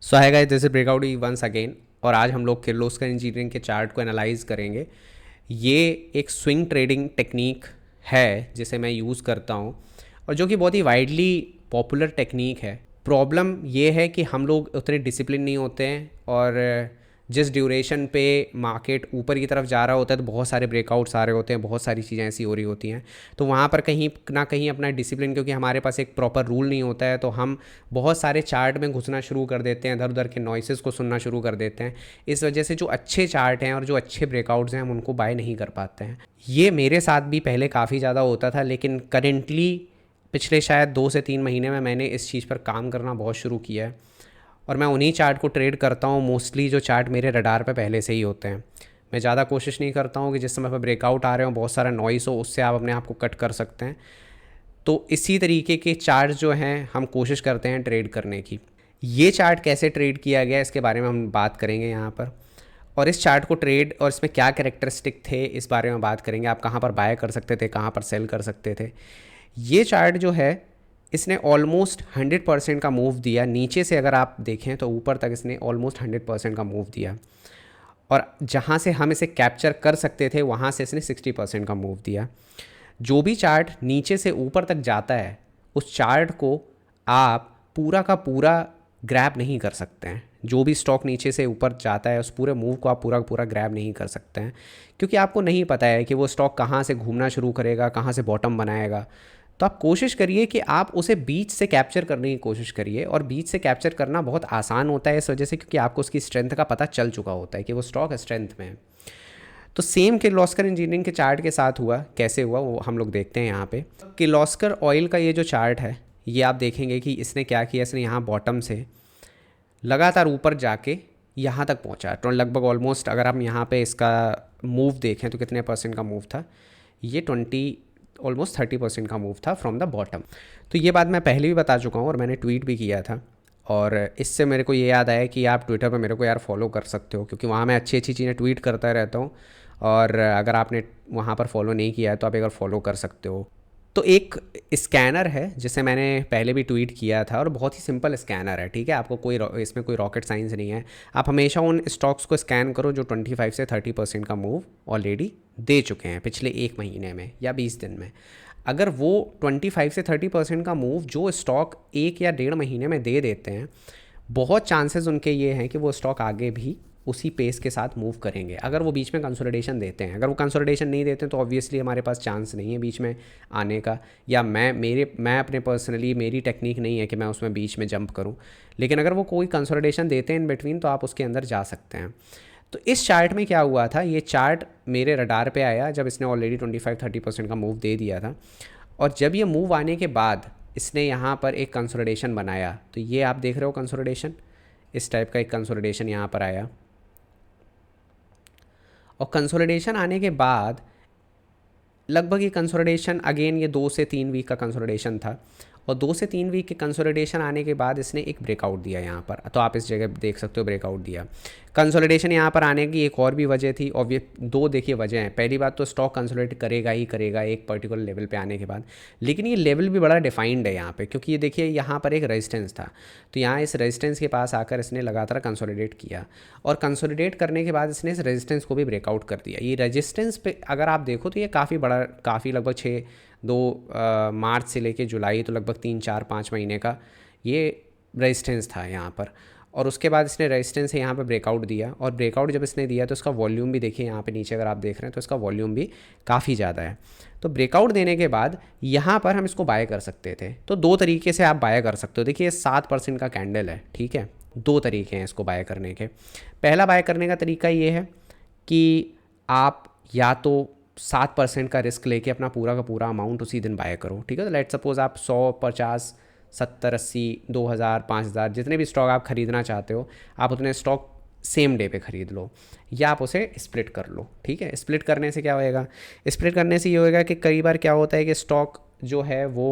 सो है guys, this is breakout once again. और आज हम लोग किर्लोस्कर इंजीनियरिंग के चार्ट को एनालाइज करेंगे। ये एक स्विंग ट्रेडिंग टेक्निक है जिसे मैं यूज़ करता हूँ और जो कि बहुत ही वाइडली पॉपुलर टेक्निक है। प्रॉब्लम ये है कि हम लोग उतने डिसिप्लिन नहीं होते हैं और जिस ड्यूरेशन पे मार्केट ऊपर की तरफ जा रहा होता है तो बहुत सारे ब्रेकआउट्स आ रहे होते हैं, बहुत सारी चीज़ें ऐसी हो रही होती हैं। तो वहाँ पर कहीं ना कहीं अपना डिसिप्लिन, क्योंकि हमारे पास एक प्रॉपर रूल नहीं होता है, तो हम बहुत सारे चार्ट में घुसना शुरू कर देते हैं, इधर उधर के नॉइसेस को सुनना शुरू कर देते हैं। इस वजह से जो अच्छे चार्ट हैं और जो अच्छे ब्रेकआउट्स हैं हम उनको बाय नहीं कर पाते हैं। ये मेरे साथ भी पहले काफ़ी ज़्यादा होता था, लेकिन करेंटली पिछले शायद 2 से 3 महीने में मैंने इस चीज़ पर काम करना बहुत शुरू किया है और मैं उन्हीं चार्ट को ट्रेड करता हूँ मोस्टली, जो चार्ट मेरे रडार पे पहले से ही होते हैं। मैं ज़्यादा कोशिश नहीं करता हूँ कि जिस समय पर ब्रेकआउट आ रहे हो बहुत सारा नॉइस हो, उससे आप अपने आप को कट कर सकते हैं। तो इसी तरीके के चार्ट जो हैं हम कोशिश करते हैं ट्रेड करने की। ये चार्ट कैसे ट्रेड किया गया इसके बारे में हम बात करेंगे यहाँ पर, और इस चार्ट को ट्रेड और इसमें क्या कैरेक्टरिस्टिक थे इस बारे में बात करेंगे। आप कहाँ पर बाय कर सकते थे, कहाँ पर सेल कर सकते थे। ये चार्ट जो है इसने ऑलमोस्ट 100% का मूव दिया। नीचे से अगर आप देखें तो ऊपर तक इसने ऑलमोस्ट 100% का मूव दिया, और जहाँ से हम इसे कैप्चर कर सकते थे वहाँ से इसने 60% का मूव दिया। जो भी चार्ट नीचे से ऊपर तक जाता है उस चार्ट को आप पूरा का पूरा ग्रैब नहीं कर सकते हैं। जो भी स्टॉक नीचे से ऊपर जाता है उस पूरे मूव को आप पूरा का पूरा ग्रैब नहीं कर सकते हैं, क्योंकि आपको नहीं पता है कि वो स्टॉक कहाँ से घूमना शुरू करेगा, कहाँ से बॉटम बनाएगा। तो आप कोशिश करिए कि आप उसे बीच से कैप्चर करने की कोशिश करिए, और बीच से कैप्चर करना बहुत आसान होता है इस वजह से क्योंकि आपको उसकी स्ट्रेंथ का पता चल चुका होता है कि वो स्टॉक स्ट्रेंथ में है। तो सेम किर्लोस्कर इंजीनियरिंग के चार्ट के साथ हुआ। कैसे हुआ वो हम लोग देखते हैं यहाँ पे। किर्लोस्कर ऑयल का ये जो चार्ट है, ये आप देखेंगे कि इसने क्या किया, इसने यहाँ बॉटम से लगातार ऊपर जाके यहाँ तक पहुँचा, तो लगभग ऑलमोस्ट अगर हम यहाँ पे इसका मूव देखें तो कितने परसेंट का मूव था, ये 30% का मूव था फ्रॉम द बॉटम। तो ये बात मैं पहले भी बता चुका हूँ और मैंने ट्वीट भी किया था, और इससे मेरे को ये याद आया कि आप ट्विटर पे मेरे को यार फॉलो कर सकते हो, क्योंकि वहाँ मैं अच्छी अच्छी चीज़ें ट्वीट करता रहता हूँ। और अगर आपने वहाँ पर फॉलो नहीं किया है तो आप एक बार फॉलो कर सकते हो। तो एक स्कैनर है जिसे मैंने पहले भी ट्वीट किया था, और बहुत ही सिंपल स्कैनर है, ठीक है। आपको कोई इसमें कोई रॉकेट साइंस नहीं है। आप हमेशा उन स्टॉक्स को स्कैन करो जो 25 से 30% का मूव ऑलरेडी दे चुके हैं पिछले 1 महीने में या 20 दिन में। अगर वो 25 से 30% का मूव जो स्टॉक 1 या 1.5 महीने में दे देते हैं, बहुत चांसेस उनके ये हैं कि वो स्टॉक आगे भी उसी पेस के साथ मूव करेंगे, अगर वो बीच में कंसोलिडेशन देते हैं। अगर वो कंसोलिडेशन नहीं देते हैं तो ऑब्वियसली हमारे पास चांस नहीं है बीच में आने का, या मैं अपने पर्सनली मेरी टेक्निक नहीं है कि मैं उसमें बीच में जंप करूं। लेकिन अगर वो कोई कंसोलिडेशन देते हैं इन बिटवीन तो आप उसके अंदर जा सकते हैं। तो इस चार्ट में क्या हुआ था, ये चार्ट मेरे रडार पे आया जब इसने ऑलरेडी 25-30% का मूव दे दिया था, और जब ये मूव आने के बाद इसने यहाँ पर एक कंसोलिडेशन बनाया। तो ये आप देख रहे हो कंसोलिडेशन, इस टाइप का एक कंसोलिडेशन यहाँ पर आया, और कंसोलिडेशन आने के बाद लगभग ये कंसोलिडेशन अगेन ये 2 से 3 वीक का कंसोलिडेशन था, और 2 से 3 वीक के कंसोलिडेशन आने के बाद इसने एक ब्रेकआउट दिया यहाँ पर। तो आप इस जगह देख सकते हो ब्रेकआउट दिया। कंसोलिडेशन यहाँ पर आने की एक और भी वजह थी, और ये दो देखिए वजह हैं। पहली बात तो स्टॉक कंसोलिडेट करेगा ही करेगा एक पर्टिकुलर लेवल पे आने के बाद, लेकिन ये लेवल भी बड़ा डिफाइंड है यहाँ पे, क्योंकि ये देखिए यहाँ पर एक रेजिस्टेंस था। तो यहाँ इस रेजिस्टेंस के पास आकर इसने लगातार कंसोलिडेट किया, और कंसोलिडेट करने के बाद इसने इस रेजिस्टेंस को भी ब्रेकआउट कर दिया। ये रेजिस्टेंस पे अगर आप देखो तो ये काफ़ी बड़ा, काफ़ी लगभग 2 मार्च से लेके जुलाई, तो लगभग 3-4-5 महीने का ये रेजिस्टेंस था यहाँ पर। और उसके बाद इसने रेजिस्टेंस से यहाँ पे ब्रेकआउट दिया, और ब्रेकआउट जब इसने दिया तो इसका वॉल्यूम भी देखिए यहाँ पे नीचे अगर आप देख रहे हैं तो इसका वॉल्यूम भी काफ़ी ज़्यादा है। तो ब्रेकआउट देने के बाद यहाँ पर हम इसको बाय कर सकते थे। तो 2 तरीके से आप बाय कर सकते हो। देखिए 7% का कैंडल है, ठीक है। 2 तरीके हैं इसको बाय करने के। पहला बाय करने का तरीका ये है कि आप या तो 7% का रिस्क लेके अपना पूरा का पूरा अमाउंट उसी दिन बाय करो, ठीक है। तो लेट सपोज आप 100, 50, 70, 80, 2000, 5000 जितने भी स्टॉक आप ख़रीदना चाहते हो, आप उतने स्टॉक सेम डे पे ख़रीद लो, या आप उसे स्प्लिट कर लो, ठीक है। स्प्लिट करने से क्या होएगा, स्प्लिट करने से ये होएगा कि कई बार क्या होता है कि स्टॉक जो है वो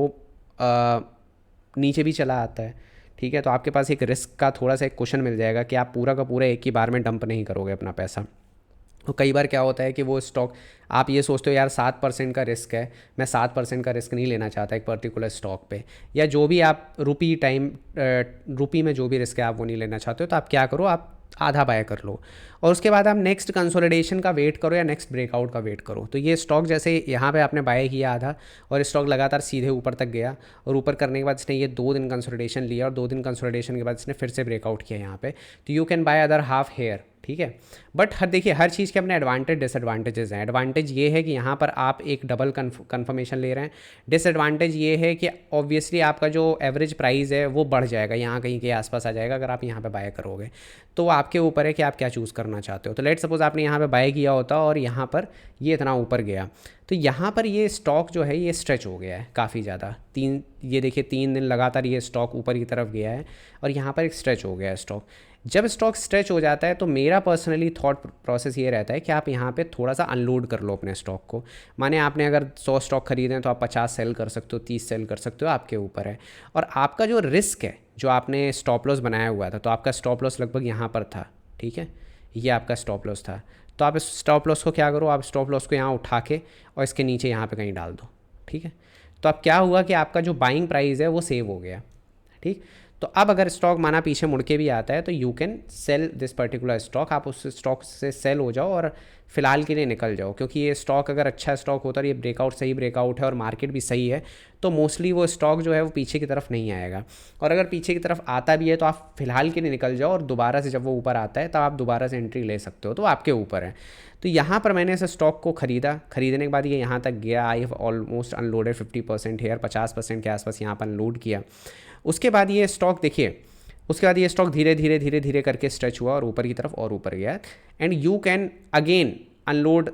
नीचे भी चला आता है, ठीक है। तो आपके पास एक रिस्क का थोड़ा सा एक क्वेश्चन मिल जाएगा कि आप पूरा का पूरा एक ही बार में डंप नहीं करोगे अपना पैसा। तो कई बार क्या होता है कि वो स्टॉक, आप ये सोचते हो यार 7% का रिस्क है, मैं 7% का रिस्क नहीं लेना चाहता एक पर्टिकुलर स्टॉक पे, या जो भी आप रुपी में जो भी रिस्क है आप वो नहीं लेना चाहते हो, तो आप क्या करो, आप आधा बाय कर लो और उसके बाद आप नेक्स्ट कंसोलिडेशन का वेट करो या नेक्स्ट ब्रेकआउट का वेट करो। तो ये स्टॉक जैसे यहाँ पे आपने बाय किया आधा और स्टॉक लगातार सीधे ऊपर तक गया और ऊपर करने के बाद इसने ये 2 दिन कंसोलिडेशन लिया और 2 दिन कंसोलिडेशन के बाद इसने फिर से ब्रेकआउट किया यहाँ पे, तो you can buy other half here, ठीक है। बट देखिए हर चीज़ के अपने एडवांटेज डिसएडवांटेजेस हैं। एडवांटेज ये है कि यहाँ पर आप एक डबल कन्फर्मेशन ले रहे हैं। डिसएडवांटेज ये है कि ऑब्वियसली आपका जो एवरेज प्राइस है वो बढ़ जाएगा, यहाँ कहीं के आसपास आ जाएगा अगर आप यहाँ पे बाय करोगे। तो आपके ऊपर है कि आप क्या चूज़ करना चाहते हो। तो लेट सपोज आपने यहाँ पे बाय किया होता और यहाँ पर ये इतना ऊपर गया, तो यहाँ पर ये स्टॉक जो है ये स्ट्रेच हो गया है काफ़ी ज़्यादा। ये देखिए 3 दिन लगातार ये स्टॉक ऊपर की तरफ गया है और यहाँ पर एक स्ट्रेच हो गया है स्टॉक। जब स्टॉक स्ट्रेच हो जाता है तो मेरा पर्सनली थॉट प्रोसेस ये रहता है कि आप यहाँ पे थोड़ा सा अनलोड कर लो अपने स्टॉक को। माने आपने अगर 100 स्टॉक खरीदे तो आप 50 सेल कर सकते हो, 30 सेल कर सकते हो, आपके ऊपर है। और आपका जो रिस्क है, जो आपने स्टॉप लॉस बनाया हुआ था, तो आपका स्टॉप लॉस लगभग यहाँ पर था, ठीक है, ये आपका स्टॉप लॉस था। तो आप इस स्टॉप लॉस को क्या करो, आप स्टॉप लॉस को यहाँ उठा के और इसके नीचे यहाँ पे कहीं डाल दो, ठीक है। तो अब क्या हुआ कि आपका जो बाइंग प्राइस है वो सेव हो गया, ठीक। तो अब अगर स्टॉक माना पीछे मुड़ के भी आता है तो you can sell this particular stock, आप उस स्टॉक से सेल हो जाओ और फिलहाल के लिए निकल जाओ। क्योंकि ये स्टॉक अगर अच्छा स्टॉक होता है, ये ब्रेकआउट सही ब्रेकआउट है और मार्केट भी सही है, तो मोस्टली वो स्टॉक जो है वो पीछे की तरफ नहीं आएगा। और अगर पीछे की तरफ आता भी है तो आप फिलहाल के लिए निकल जाओ और दोबारा से जब वो ऊपर आता है तब आप दोबारा से एंट्री ले सकते हो, तो आपके ऊपर है। तो यहाँ पर मैंने इस स्टॉक को खरीदने के बाद ये यहाँ तक गया, I have almost unloaded 50% here, 50% के आसपास यहाँ पर अनलोड किया। उसके बाद ये स्टॉक देखिए, उसके बाद ये स्टॉक धीरे धीरे धीरे धीरे करके स्ट्रेच हुआ और ऊपर की तरफ और ऊपर गया। And you can again unload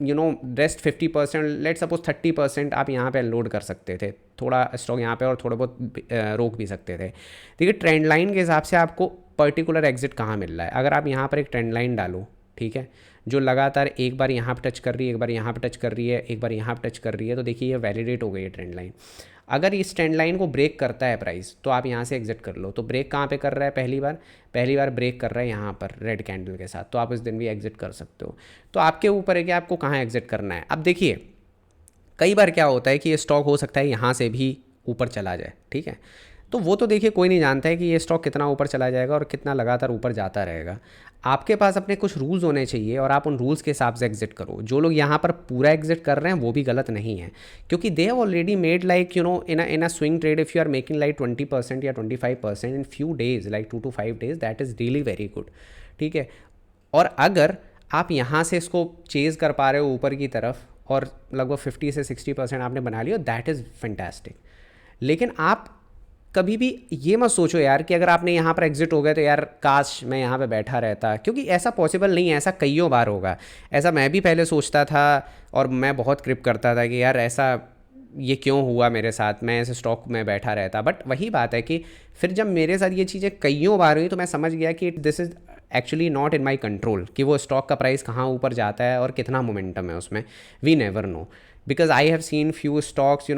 rest 50%, let suppose 30% आप यहाँ पे अनलोड कर सकते थे, थोड़ा स्टॉक यहाँ पे और थोड़ा बहुत रोक भी सकते थे। देखिए ट्रेंड लाइन के हिसाब से आपको पर्टिकुलर एग्जिट कहाँ मिल रहा है। अगर आप यहाँ पर एक ट्रेंड लाइन डालो, ठीक है, जो लगातार एक बार यहाँ पे टच कर रही है, एक बार यहाँ पे टच कर रही है, एक बार यहाँ पे टच कर रही है, तो देखिए ये वैलिडेट हो गई है ट्रेंड लाइन। अगर इस ट्रेंड लाइन को ब्रेक करता है प्राइस तो आप यहाँ से एग्जिट कर लो। तो ब्रेक कहाँ पे कर रहा है, पहली बार ब्रेक कर रहा है यहाँ पर रेड कैंडल के साथ, तो आप इस दिन भी एग्जिट कर सकते हो। तो आपके ऊपर है कि आपको कहाँ एग्जिट करना है। अब देखिए कई बार क्या होता है कि ये स्टॉक हो सकता है यहाँ से भी ऊपर चला जाए, ठीक है, तो वो तो देखिए कोई नहीं जानता है कि ये स्टॉक कितना ऊपर चला जाएगा और कितना लगातार ऊपर जाता रहेगा। आपके पास अपने कुछ रूल्स होने चाहिए और आप उन रूल्स के हिसाब से एग्जिट करो। जो लोग यहाँ पर पूरा एग्जिट कर रहे हैं वो भी गलत नहीं है, क्योंकि they have already made like in a swing trade, if you are making like 20% या 25% in few days, like 2 to 5 days, that is really very good, ठीक है। और अगर आप यहाँ से इसको चेज़ कर पा रहे हो ऊपर की तरफ और लगभग 50 से 60% आपने बना लिया, दैट इज़ फैंटास्टिक। लेकिन आप कभी भी ये मत सोचो यार कि अगर आपने यहाँ पर एग्जिट हो गए तो यार काश मैं यहाँ पे बैठा रहता, क्योंकि ऐसा पॉसिबल नहीं है। ऐसा कईयों बार होगा, ऐसा मैं भी पहले सोचता था और मैं बहुत क्रिप करता था कि यार ऐसा ये क्यों हुआ मेरे साथ, मैं ऐसे स्टॉक में बैठा रहता। बट वही बात है कि फिर जब मेरे साथ ये चीज़ें कईयों बार हुई तो मैं समझ गया कि this is actually not in my control कि वो स्टॉक का प्राइस कहाँ ऊपर जाता है और कितना मोमेंटम है उसमें, we never know. Because I have seen few stocks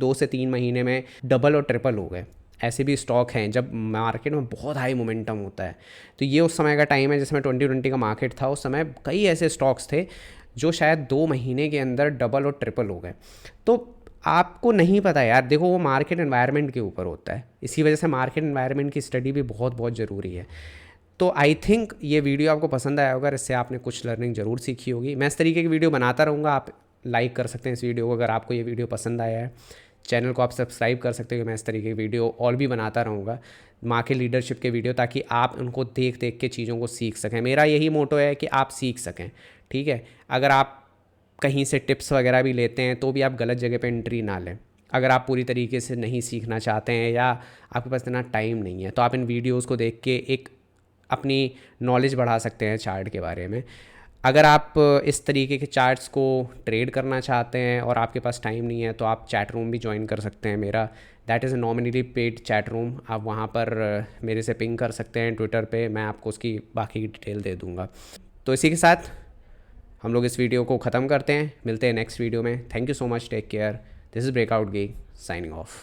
2 से 3 महीने में डबल और ट्रिपल हो गए। ऐसे भी स्टॉक हैं जब मार्केट में बहुत हाई मोमेंटम होता है। तो ये उस समय का टाइम है जिसमें 2020 का मार्केट था, उस समय कई ऐसे स्टॉक्स थे जो शायद 2 महीने के अंदर डबल और ट्रिपल हो गए। तो आपको नहीं पता यार, देखो वो मार्केट एनवायरनमेंट के ऊपर होता है, इसी वजह से मार्केट एनवायरनमेंट की स्टडी भी बहुत बहुत ज़रूरी है। तो आई थिंक ये वीडियो आपको पसंद आया होगा, इससे आपने कुछ लर्निंग ज़रूर सीखी होगी। मैं इस तरीके की वीडियो बनाता रहूँगा, आप लाइक कर सकते हैं इस वीडियो को अगर आपको ये वीडियो पसंद आया है। चैनल को आप सब्सक्राइब कर सकते हो कि मैं इस तरीके की वीडियो और भी बनाता रहूँगा, मार्केट लीडरशिप के वीडियो, ताकि आप उनको देख देख के चीज़ों को सीख सकें। मेरा यही मोटो है कि आप सीख सकें, ठीक है। अगर आप कहीं से टिप्स वगैरह भी लेते हैं तो भी आप गलत जगह पे एंट्री ना लें। अगर आप पूरी तरीके से नहीं सीखना चाहते हैं या आपके पास इतना टाइम नहीं है तो आप इन वीडियोज़ को देख के एक अपनी नॉलेज बढ़ा सकते हैं चार्ट के बारे में। अगर आप इस तरीके के चार्ट्स को ट्रेड करना चाहते हैं और आपके पास टाइम नहीं है तो आप चैट रूम भी ज्वाइन कर सकते हैं मेरा, that is a nominally paid chat room. आप वहाँ पर मेरे से पिंग कर सकते हैं ट्विटर पे, मैं आपको उसकी बाकी की डिटेल दे दूँगा। तो इसी के साथ हम लोग इस वीडियो को ख़त्म करते हैं, मिलते हैं नेक्स्ट वीडियो में। Thank you so much, take care, this is breakout guy signing of.